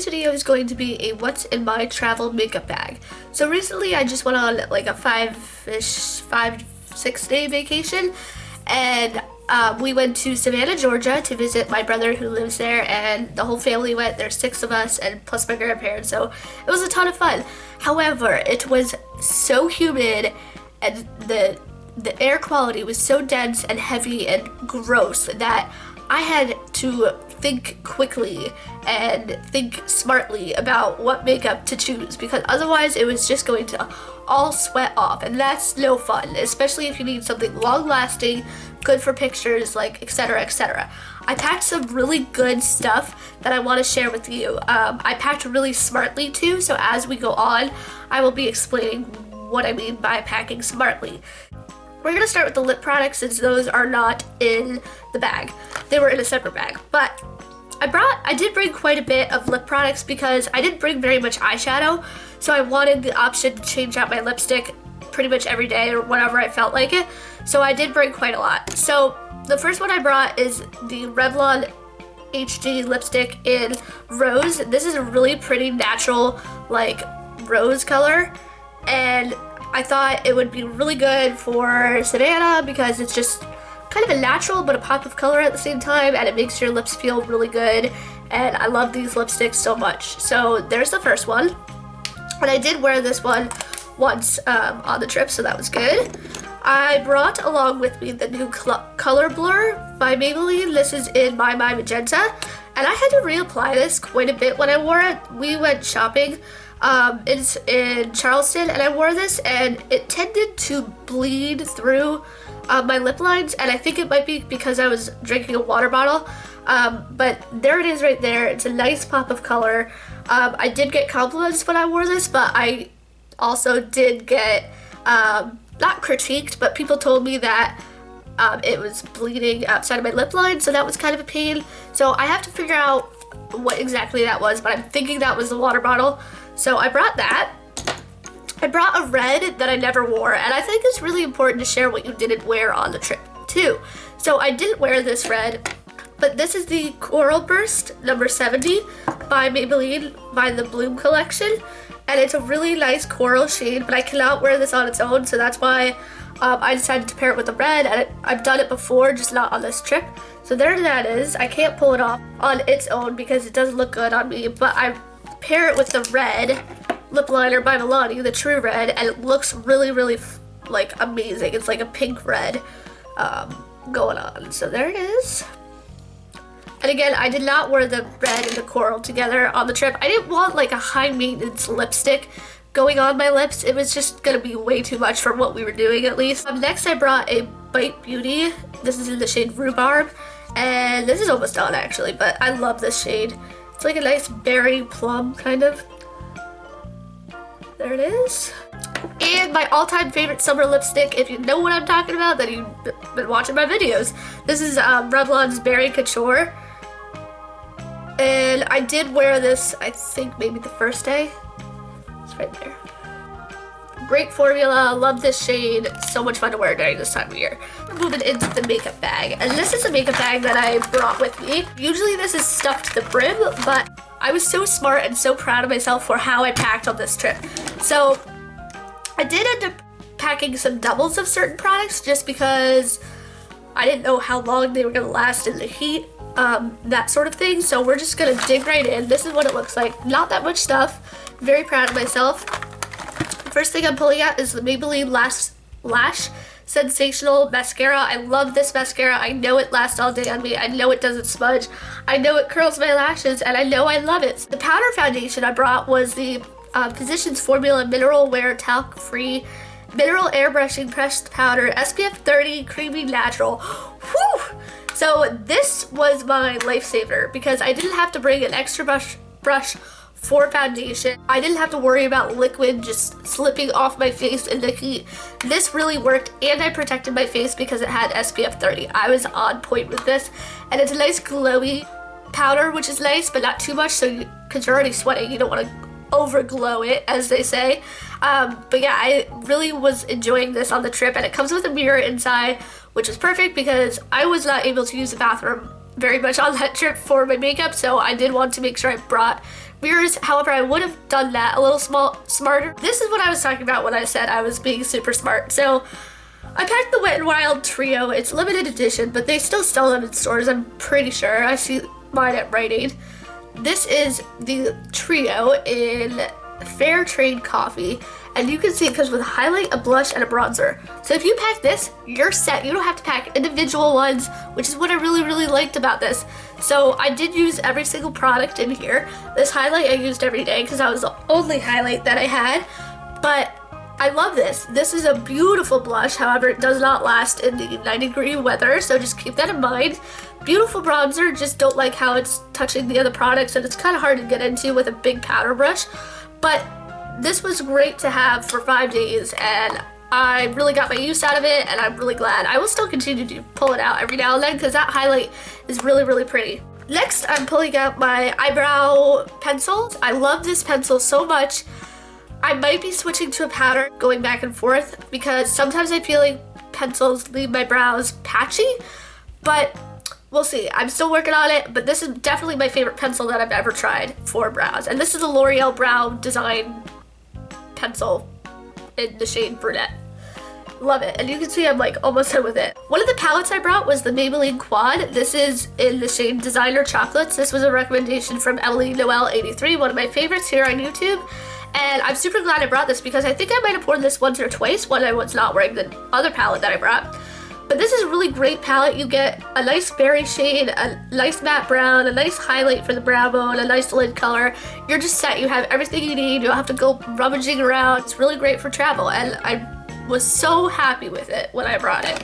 today's video is going to be a what's in my travel makeup bag. So recently I just went on like a 5-6 day vacation, and we went to Savannah, Georgia to visit my brother who lives there, and the whole family went. There's 6 of us and plus my grandparents, so it was a ton of fun. However, it was so humid and the air quality was so dense and heavy and gross that I had to think quickly and think smartly about what makeup to choose, because otherwise it was just going to all sweat off, and that's no fun, especially if you need something long lasting, good for pictures, like etc, etc. I packed some really good stuff that I want to share with you. I packed really smartly too, so as we go on I will be explaining what I mean by packing smartly. We're going to start with the lip products since those are not in the bag. They were in a separate bag. But I did bring quite a bit of lip products because I didn't bring very much eyeshadow. So I wanted the option to change out my lipstick pretty much every day or whenever I felt like it. So I did bring quite a lot. So the first one I brought is the Revlon HD lipstick in Rose. This is a really pretty natural like rose color, and I thought it would be really good for Savannah because it's just kind of a natural but a pop of color at the same time, and it makes your lips feel really good, and I love these lipsticks so much. So there's the first one, and I did wear this one once on the trip, so that was good. I brought along with me the new Color Blur by Maybelline. This is in My Magenta, and I had to reapply this quite a bit when I wore it. We went shopping it's in Charleston, and I wore this and it tended to bleed through my lip lines, and I think it might be because I was drinking a water bottle, but there it is right there. It's a nice pop of color. I did get compliments when I wore this, but I also did get not critiqued, but people told me that it was bleeding outside of my lip line, so that was kind of a pain. So I have to figure out what exactly that was, but I'm thinking that was the water bottle. So I brought that. I brought a red that I never wore, and I think it's really important to share what you didn't wear on the trip too. So I didn't wear this red, but this is the Coral Burst number 70 by Maybelline by the Bloom collection, and it's a really nice coral shade, but I cannot wear this on its own, so that's why I decided to pair it with the red, and I've done it before, just not on this trip. So there that is. I can't pull it off on its own because it doesn't look good on me, but I pair it with the red lip liner by Milani, the True Red, and it looks really, really like amazing. It's like a pink red going on. So there it is. And again, I did not wear the red and the coral together on the trip. I didn't want like a high maintenance lipstick going on my lips. It was just gonna be way too much for what we were doing, at least. Next I brought a Bite Beauty. This is in the shade Rhubarb, and this is almost done actually, but I love this shade. It's like a nice berry plum kind of. There it is. And my all-time favorite summer lipstick, if you know what I'm talking about, then you've been watching my videos. This is Revlon's Berry Couture. And I did wear this, I think maybe the first day. It's right there. Great formula, love this shade, so much fun to wear during this time of year. We're moving into the makeup bag, and this is a makeup bag that I brought with me. Usually this is stuffed to the brim, but I was so smart and so proud of myself for how I packed on this trip. So I did end up packing some doubles of certain products just because I didn't know how long they were gonna last in the heat, that sort of thing. So we're just gonna dig right in. This is what it looks like. Not that much stuff. Very proud of myself. First thing I'm pulling out is the Maybelline Lash Sensational Mascara. I love this mascara. I know it lasts all day on me. I know it doesn't smudge. I know it curls my lashes, and I know I love it. The powder foundation I brought was the Physicians Formula Mineral Wear Talc Free Mineral Airbrushing Pressed Powder SPF 30 Creamy Natural. Whew! So this was my lifesaver because I didn't have to bring an extra brush for foundation. I didn't have to worry about liquid just slipping off my face in the heat. This really worked, and I protected my face because it had SPF 30. I was on point with this, and it's a nice glowy powder, which is nice, but not too much, so because you're already sweating, you don't want to over glow it, as they say. But yeah, I really was enjoying this on the trip, and it comes with a mirror inside, which is perfect because I was not able to use the bathroom very much on that trip for my makeup, so I did want to make sure I brought mirrors. However, I would have done that a little smarter. This is what I was talking about when I said I was being super smart. So I packed the Wet n Wild Trio. It's limited edition, but they still sell them in stores, I'm pretty sure. I see mine at Rite Aid. This is the Trio in Fair Trade Coffee, and you can see it comes with a highlight, a blush, and a bronzer. So if you pack this, you're set. You don't have to pack individual ones, which is what I really liked about this. So I did use every single product in here. This highlight I used every day because that was the only highlight that I had, but I love this. This is a beautiful blush, however, it does not last in the 90-degree weather, so just keep that in mind. Beautiful bronzer, just don't like how it's touching the other products, and it's kind of hard to get into with a big powder brush. But this was great to have for 5 days, and I really got my use out of it, and I'm really glad. I will still continue to pull it out every now and then because that highlight is really pretty. Next, I'm pulling out my eyebrow pencils. I love this pencil so much. I might be switching to a powder, going back and forth, because sometimes I feel like pencils leave my brows patchy, but we'll see. I'm still working on it, but this is definitely my favorite pencil that I've ever tried for brows. And this is a L'Oreal Brow Design pencil in the shade Brunette. Love it. And you can see I'm like almost done with it. One of the palettes I brought was the Maybelline Quad. This is in the shade Designer Chocolates. This was a recommendation from Emily Noel 83, one of my favorites here on YouTube. And I'm super glad I brought this because I think I might have worn this once or twice when I was not wearing the other palette that I brought. But this is a really great palette. You get a nice berry shade, a nice matte brown, a nice highlight for the brow bone, a nice lid color. You're just set. You have everything you need. You don't have to go rummaging around. It's really great for travel, and I was so happy with it when I brought it.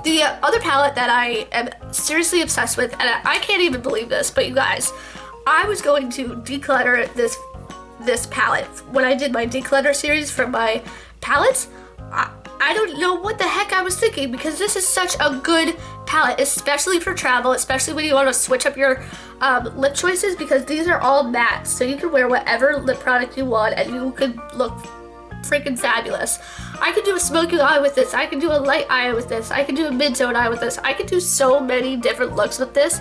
The other palette that I am seriously obsessed with, and I can't even believe this, but you guys, I was going to declutter this palette. When I did my declutter series for my palettes, I don't know what the heck I was thinking, because this is such a good palette, especially for travel, especially when you want to switch up your lip choices, because these are all matte, so you can wear whatever lip product you want and you could look freaking fabulous. I could do a smoky eye with this, I could do a light eye with this, I could do a mid-tone eye with this, I could do so many different looks with this.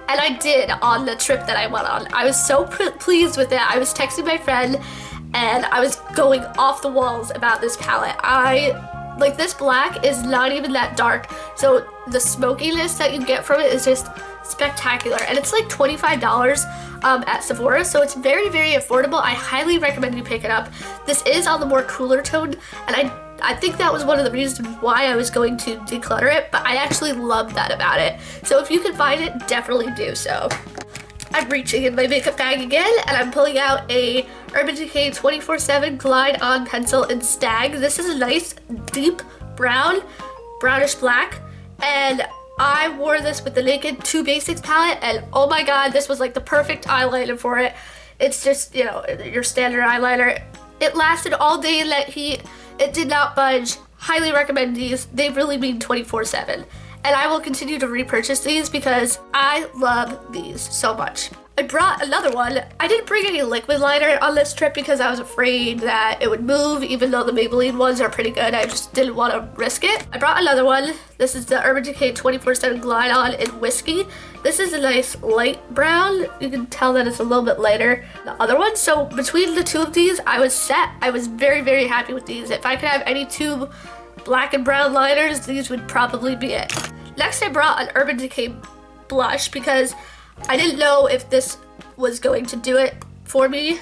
And I did on the trip that I went on. I was so pleased with it. I was texting my friend and I was going off the walls about this palette. Like, this black is not even that dark, so the smokiness that you get from it is just spectacular. And it's like $25 at Sephora, so it's very affordable. I highly recommend you pick it up. This is on the more cooler tone, and I think that was one of the reasons why I was going to declutter it, but I actually love that about it. So if you can find it, definitely do so. I'm reaching in my makeup bag again, and I'm pulling out a Urban Decay 24/7 Glide On Pencil in Stag. This is a nice deep brownish black, and I wore this with the Naked 2 Basics palette, and oh my god, this was like the perfect eyeliner for it. It's just, you know, your standard eyeliner. It lasted all day in that heat. It did not budge. Highly recommend these. They really mean 24/7. And I will continue to repurchase these because I love these so much. I brought another one. I didn't bring any liquid liner on this trip because I was afraid that it would move, even though the Maybelline ones are pretty good. I just didn't want to risk it. I brought another one. This is the Urban Decay 24/7 Glide On in Whiskey. This is a nice light brown. You can tell that it's a little bit lighter than the other one. So between the two of these, I was set. I was very happy with these. If I could have any two black and brown liners, these would probably be it. Next, I brought an Urban Decay blush because I didn't know if this was going to do it for me,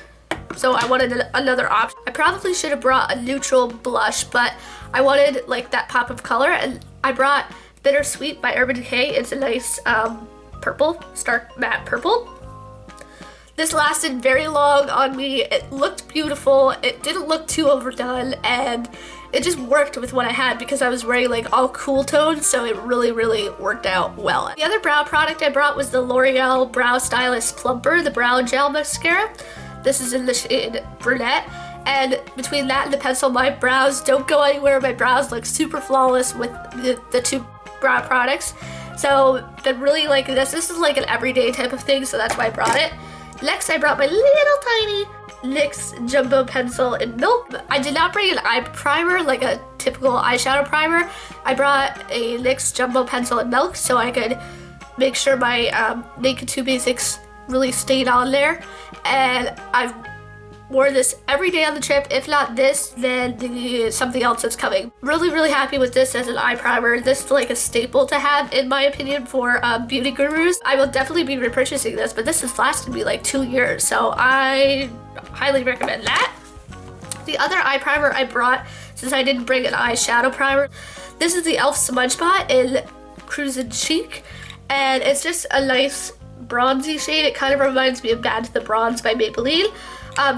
so I wanted another option. I probably should have brought a neutral blush, but I wanted like that pop of color, and I brought Bittersweet by Urban Decay. It's a nice purple, stark matte purple. This lasted very long on me. It looked beautiful. It didn't look too overdone, and it just worked with what I had because I was wearing like all cool tones, so it really worked out well. The other brow product I brought was the L'Oreal Brow Stylist Plumper, the brow gel mascara. This is in the shade Brunette, and between that and the pencil, my brows don't go anywhere. My brows look super flawless with the two brow products. So I really like this. This is like an everyday type of thing, so that's why I brought it. Next, I brought my little tiny NYX Jumbo Pencil in Milk. I did not bring an eye primer, like a typical eyeshadow primer. I brought a NYX Jumbo Pencil in Milk so I could make sure my Naked 2 Basics really stayed on there, and I've wore this every day on the trip. If not this, then something else that's coming. Really happy with this as an eye primer. This is like a staple to have, in my opinion, for beauty gurus. I will definitely be repurchasing this, but this has lasted me like 2 years, so I highly recommend that. The other eye primer I brought, since I didn't bring an eyeshadow primer, this is the e.l.f. Smudge Pot in Cruisin' Chic, and it's just a nice bronzy shade. It kind of reminds me of Bad to the Bronze by Maybelline.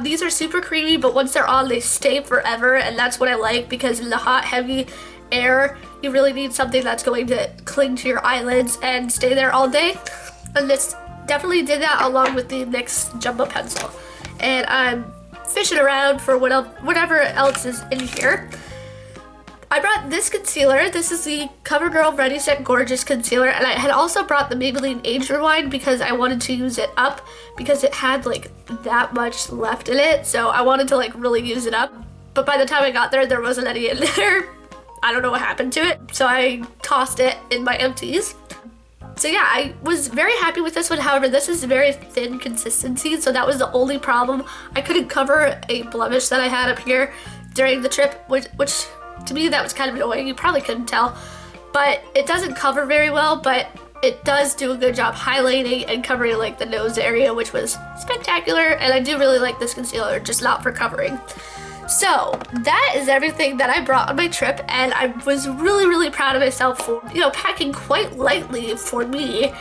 These are super creamy, but once they're on, they stay forever, and that's what I like, because in the hot, heavy air, you really need something that's going to cling to your eyelids and stay there all day. And this definitely did that, along with the NYX Jumbo Pencil. And I'm fishing around for whatever else is in here. I brought this concealer. This is the CoverGirl Ready Set Gorgeous Concealer, and I had also brought the Maybelline Age Rewind because I wanted to use it up, because it had like that much left in it, so I wanted to like really use it up. But by the time I got there, there wasn't any in there. I don't know what happened to it, so I tossed it in my empties. So yeah, I was very happy with this one. However, this is very thin consistency, so that was the only problem. I couldn't cover a blemish that I had up here during the trip, which to me, that was kind of annoying. You probably couldn't tell, but it doesn't cover very well, but it does do a good job highlighting and covering like the nose area, which was spectacular, and I do really like this concealer, just not for covering. So that is everything that I brought on my trip, and I was really proud of myself for, packing quite lightly for me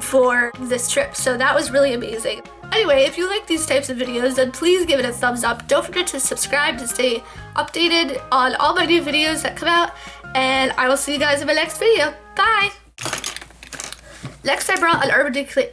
for this trip. So that was really amazing. Anyway, if you like these types of videos, then please give it a thumbs up. Don't forget to subscribe to stay updated on all my new videos that come out, and I will see you guys in my next video. Bye! Next, I brought an Urban Decay